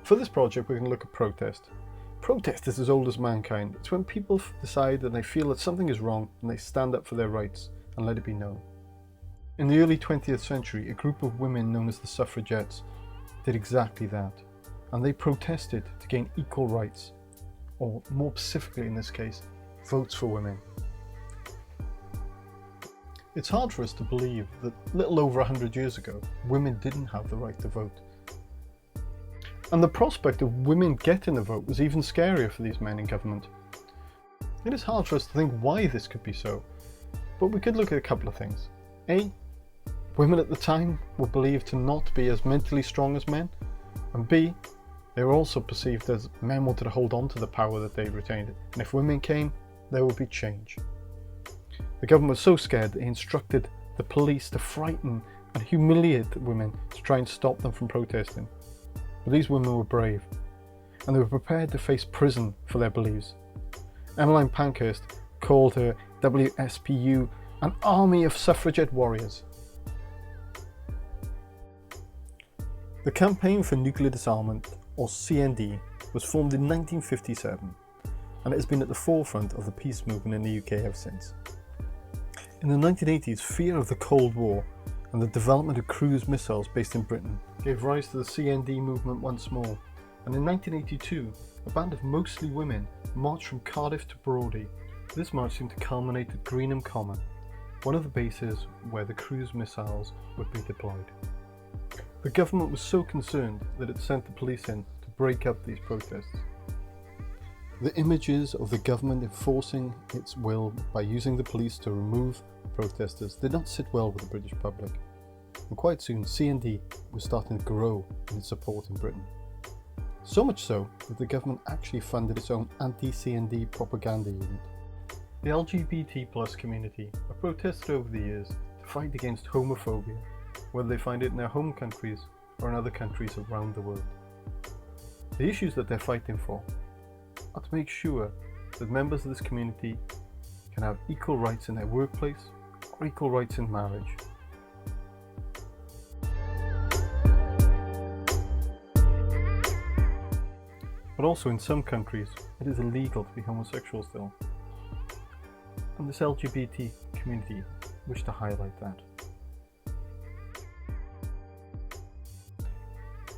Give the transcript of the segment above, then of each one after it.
For this project, we're going to look at protest. Protest is as old as mankind. It's when people decide and they feel that something is wrong and they stand up for their rights and let it be known. In the early 20th century, a group of women known as the suffragettes did exactly that, and they protested to gain equal rights, or more specifically in this case, votes for women. It's hard for us to believe that little over 100 years ago, women didn't have the right to vote. And the prospect of women getting the vote was even scarier for these men in government. It is hard for us to think why this could be so, but we could look at a couple of things. A, women at the time were believed to not be as mentally strong as men, and B, they were also perceived as men wanted to hold on to the power that they retained, and if women came, there would be change. The government was so scared that they instructed the police to frighten and humiliate the women to try and stop them from protesting. But these women were brave, and they were prepared to face prison for their beliefs. Emmeline Pankhurst called her WSPU an army of suffragette warriors. The Campaign for Nuclear Disarmament, or CND, was formed in 1957, and it has been at the forefront of the peace movement in the UK ever since. In the 1980s, fear of the Cold War and the development of cruise missiles based in Britain gave rise to the CND movement once more, and in 1982, a band of mostly women marched from Cardiff to Brodie. This march seemed to culminate at Greenham Common, one of the bases where the cruise missiles would be deployed. The government was so concerned that it sent the police in to break up these protests. The images of the government enforcing its will by using the police to remove protesters did not sit well with the British public, and quite soon CND was starting to grow in its support in Britain. So much so that the government actually funded its own anti-CND propaganda unit. The LGBT+ community have protested over the years to fight against homophobia, whether they find it in their home countries or in other countries around the world. The issues that they're fighting for are to make sure that members of this community can have equal rights in their workplace or equal rights in marriage. But also in some countries it is illegal to be homosexual still. And this LGBT community wish to highlight that.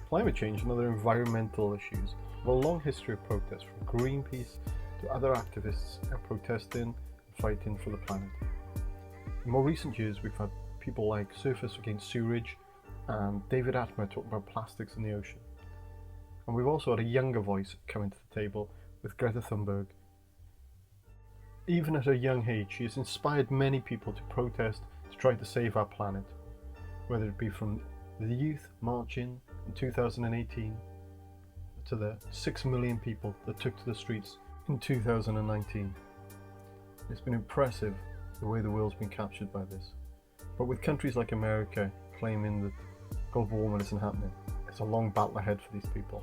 Climate change and other environmental issues have a long history of protest, from Greenpeace to other activists are protesting and fighting for the planet. In more recent years, we've had people like Surfers Against Sewerage and David Attenborough talking about plastics in the ocean. And we've also had a younger voice coming to the table with Greta Thunberg. Even at her young age, she has inspired many people to protest to try to save our planet, whether it be from the youth marching in 2018 to the 6 million people that took to the streets in 2019. It's been impressive the way the world's been captured by this. But with countries like America claiming that global warming isn't happening, it's a long battle ahead for these people.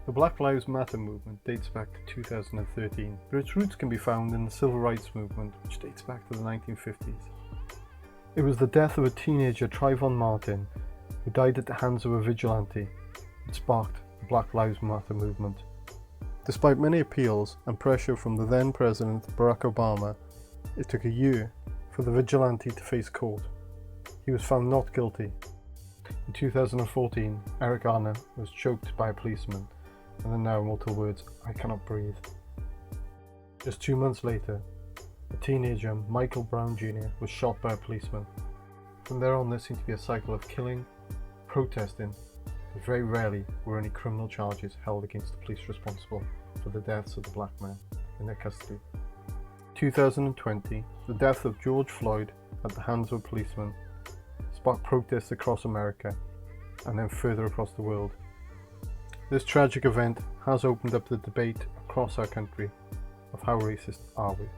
The Black Lives Matter movement dates back to 2013, but its roots can be found in the Civil Rights movement, which dates back to the 1950s. It was the death of a teenager, Trayvon Martin, who died at the hands of a vigilante, that sparked the Black Lives Matter movement. Despite many appeals and pressure from the then President Barack Obama, it took a year for the vigilante to face court. He was found not guilty. In 2014, Eric Garner was choked by a policeman, and in now immortal words, "I cannot breathe." Just 2 months later, a teenager, Michael Brown Jr., was shot by a policeman. From there on, there seemed to be a cycle of killing, protesting, but very rarely were any criminal charges held against the police responsible for the deaths of the black men in their custody. 2020, the death of George Floyd at the hands of a policeman sparked protests across America and then further across the world. This tragic event has opened up the debate across our country of how racist are we.